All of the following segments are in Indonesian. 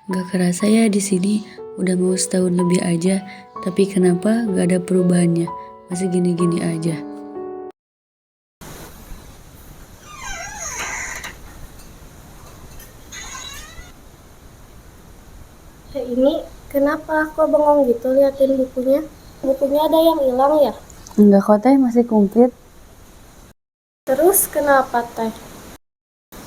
Gak kerasa ya di sini udah mau setahun lebih aja, tapi kenapa gak ada perubahannya? Masih gini-gini aja. Ini kenapa kok bengong gitu liatin bukunya? Bukunya ada yang hilang ya? Enggak kok teh, masih komplit. Terus kenapa teh?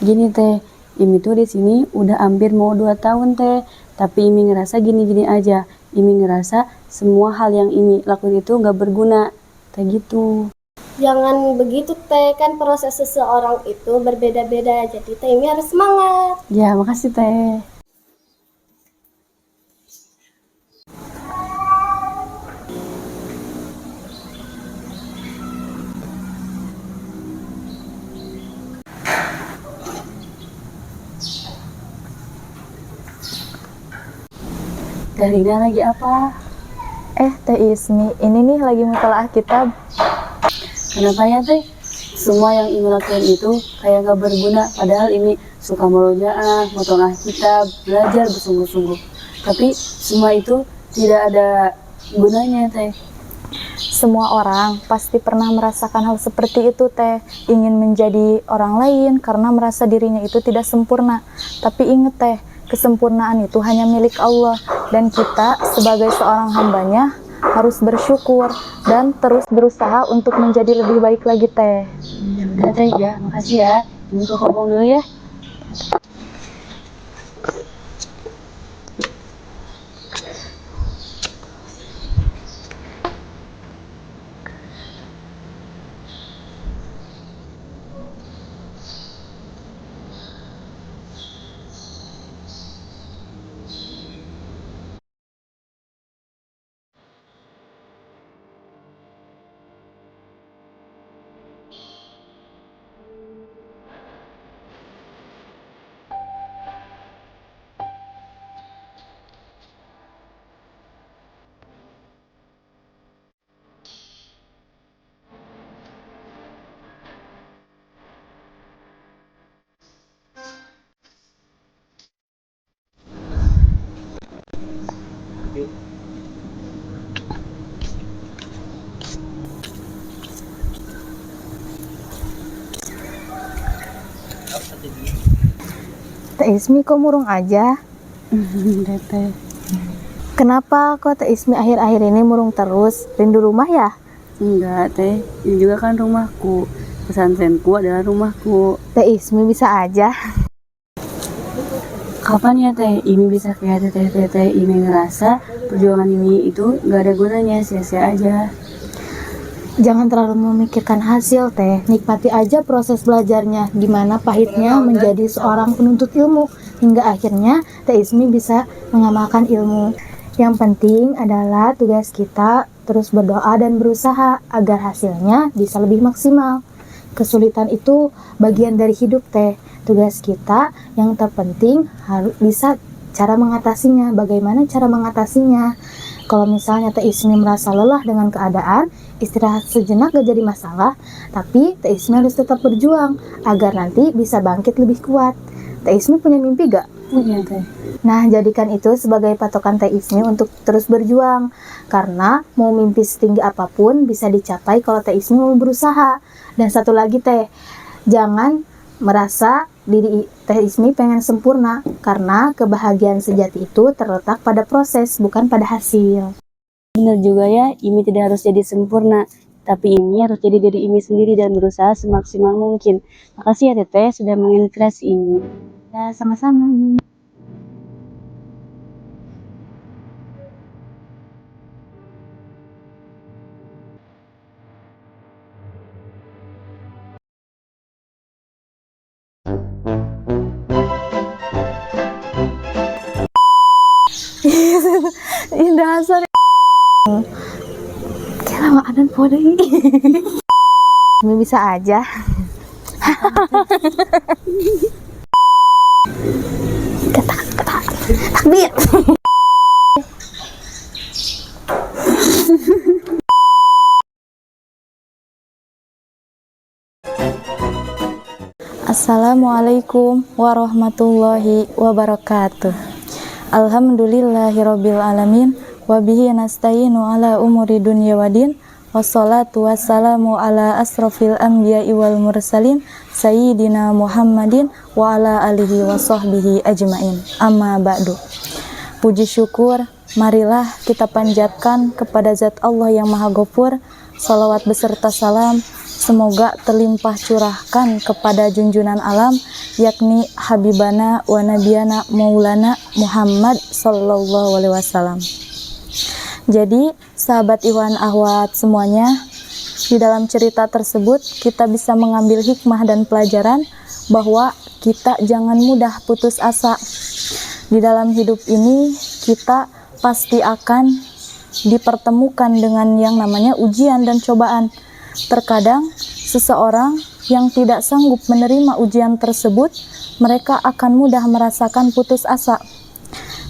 Gini teh, Imi tuh di sini udah hampir mau 2 tahun teh, tapi Imi ngerasa gini-gini aja. Imi ngerasa semua hal yang Imi lakuin itu gak berguna, kayak gitu. Jangan begitu teh, kan proses seseorang itu berbeda-beda. Jadi teh ini harus semangat. Ya makasih teh. Teh Rina lagi apa? Teh Ismi, ini nih lagi mutalaah kitab. Kenapa ya teh? Semua yang Imi lakuin itu kayak gak berguna, padahal Imi suka murojaah, motong kitab, belajar bersungguh-sungguh. Tapi semua itu tidak ada gunanya teh. Semua orang pasti pernah merasakan hal seperti itu teh, ingin menjadi orang lain karena merasa dirinya itu tidak sempurna. Tapi inget teh, kesempurnaan itu hanya milik Allah, dan kita sebagai seorang hambanya harus bersyukur dan terus berusaha untuk menjadi lebih baik lagi teh. Udah teh ya, makasih ya. Ibu ke ngomong dulu ya. Teh Ismi kok murung aja? Udah teh. Kenapa kok Teh Ismi akhir-akhir ini murung terus? Rindu rumah ya? Enggak teh, ini juga kan rumahku. Pesantrenku adalah rumahku. Teh Ismi bisa aja. Kapan ya teh ini bisa kayak teteh ini ngerasa perjuangan ini itu gak ada gunanya, sia-sia aja. Jangan terlalu memikirkan hasil teh, nikmati aja proses belajarnya, gimana pahitnya menjadi seorang penuntut ilmu, hingga akhirnya Teh Ismi bisa mengamalkan ilmu. Yang penting adalah tugas kita terus berdoa dan berusaha agar hasilnya bisa lebih maksimal. Kesulitan itu bagian dari hidup teh, tugas kita yang terpenting harus bisa cara mengatasinya. Bagaimana cara mengatasinya? Kalau misalnya Teh Ismi merasa lelah dengan keadaan, istirahat sejenak gak jadi masalah, tapi Teh Ismi harus tetap berjuang agar nanti bisa bangkit lebih kuat. Teh Ismi punya mimpi gak? Punya teh. Nah, jadikan itu sebagai patokan Teh Ismi untuk terus berjuang, karena mau mimpi setinggi apapun bisa dicapai kalau Teh Ismi mau berusaha. Dan satu lagi teh, jangan merasa diri Teh Ismi pengen sempurna, karena kebahagiaan sejati itu terletak pada proses, bukan pada hasil. Bener juga ya, Imi tidak harus jadi sempurna, tapi Imi harus jadi diri Imi sendiri dan berusaha semaksimal mungkin. Makasih ya teteh sudah menginspirasi Imi. Ya, sama-sama. Ih, dasar kayak lama adan pada ini. Ini bisa aja. Takbir. Assalamualaikum warahmatullahi wabarakatuh. Alhamdulillahirabbil alamin wa bihi nasta'inu ala umuri dunya waddin. Wassalatu wassalamu ala asrofil anbiya'i wal mursalin sayyidina Muhammadin wa ala alihi wa sahbihi ajmain. Amma ba'du. Puji syukur marilah kita panjatkan kepada zat Allah yang maha ghafur. Salawat beserta salam semoga terlimpah curahkan kepada junjunan alam, yakni Habibana wa Nabiyana Maulana Muhammad sallallahu alaihi wasallam. Jadi sahabat Iwan Ahwat semuanya, di dalam cerita tersebut kita bisa mengambil hikmah dan pelajaran bahwa kita jangan mudah putus asa. Di dalam hidup ini kita pasti akan dipertemukan dengan yang namanya ujian dan cobaan. Terkadang seseorang yang tidak sanggup menerima ujian tersebut, mereka akan mudah merasakan putus asa.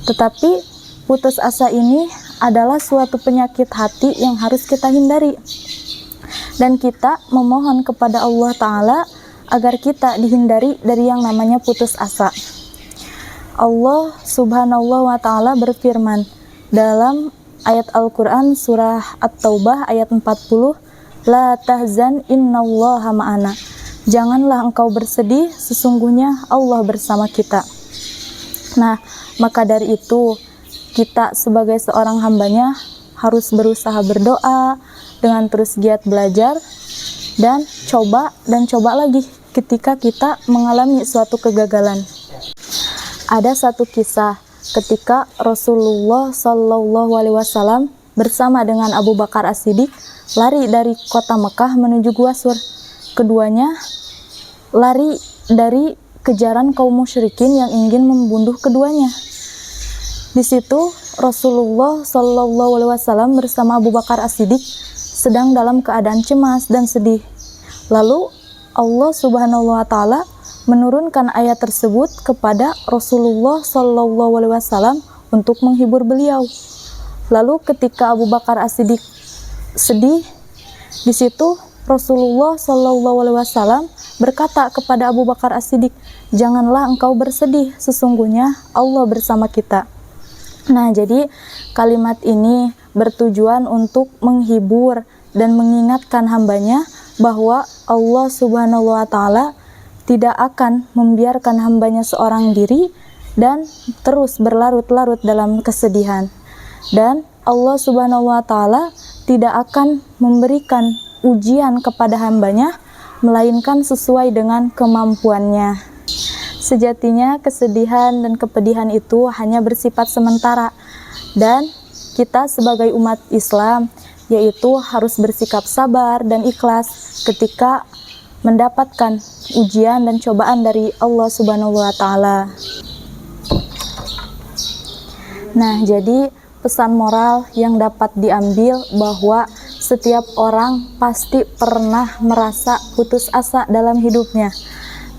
Tetapi putus asa ini adalah suatu penyakit hati yang harus kita hindari. Dan kita memohon kepada Allah Ta'ala agar kita dihindari dari yang namanya putus asa. Allah Subhanahu wa Ta'ala berfirman dalam ayat Al-Quran surah At-Taubah ayat 40, La tahzan innallaha ma'ana. Janganlah engkau bersedih, sesungguhnya Allah bersama kita. Nah, maka dari itu kita sebagai seorang hambanya harus berusaha berdoa dengan terus giat belajar dan coba lagi ketika kita mengalami suatu kegagalan. Ada satu kisah ketika Rasulullah Shallallahu Alaihi Wasallam bersama dengan Abu Bakar As-Siddiq lari dari kota Mekah menuju Gua Sur. Keduanya lari dari kejaran kaum musyrikin yang ingin membunuh keduanya. Di situ Rasulullah Shallallahu Alaihi Wasallam bersama Abu Bakar As-Siddiq sedang dalam keadaan cemas dan sedih. Lalu Allah Subhanahu Wa Taala menurunkan ayat tersebut kepada Rasulullah Shallallahu Alaihi Wasallam untuk menghibur beliau. Lalu ketika Abu Bakar As-Siddiq sedih, di situ Rasulullah Shallallahu Alaihi Wasallam berkata kepada Abu Bakar As-Siddiq, janganlah engkau bersedih, sesungguhnya Allah bersama kita. Nah, jadi kalimat ini bertujuan untuk menghibur dan mengingatkan hambanya bahwa Allah Subhanahu wa Ta'ala tidak akan membiarkan hambanya seorang diri dan terus berlarut-larut dalam kesedihan. Dan Allah Subhanahu wa Ta'ala tidak akan memberikan ujian kepada hambanya melainkan sesuai dengan kemampuannya. Sejatinya kesedihan dan kepedihan itu hanya bersifat sementara, dan kita sebagai umat Islam yaitu harus bersikap sabar dan ikhlas ketika mendapatkan ujian dan cobaan dari Allah Subhanahu wa Ta'ala. Nah, jadi pesan moral yang dapat diambil bahwa setiap orang pasti pernah merasa putus asa dalam hidupnya.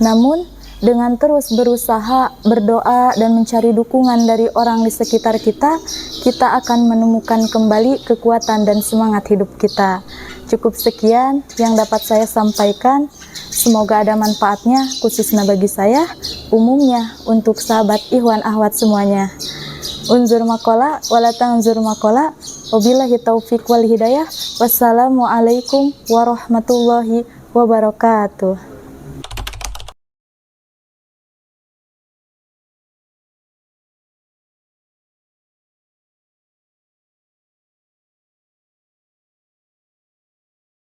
Namun dengan terus berusaha, berdoa, dan mencari dukungan dari orang di sekitar kita, kita akan menemukan kembali kekuatan dan semangat hidup kita. Cukup sekian yang dapat saya sampaikan. Semoga ada manfaatnya, khususnya bagi saya, umumnya untuk sahabat Ikhwan Ahwat semuanya. Unzur makola, walatang unzur makola. Wabillahi taufiq wal hidayah. Wassalamualaikum warahmatullahi wabarakatuh.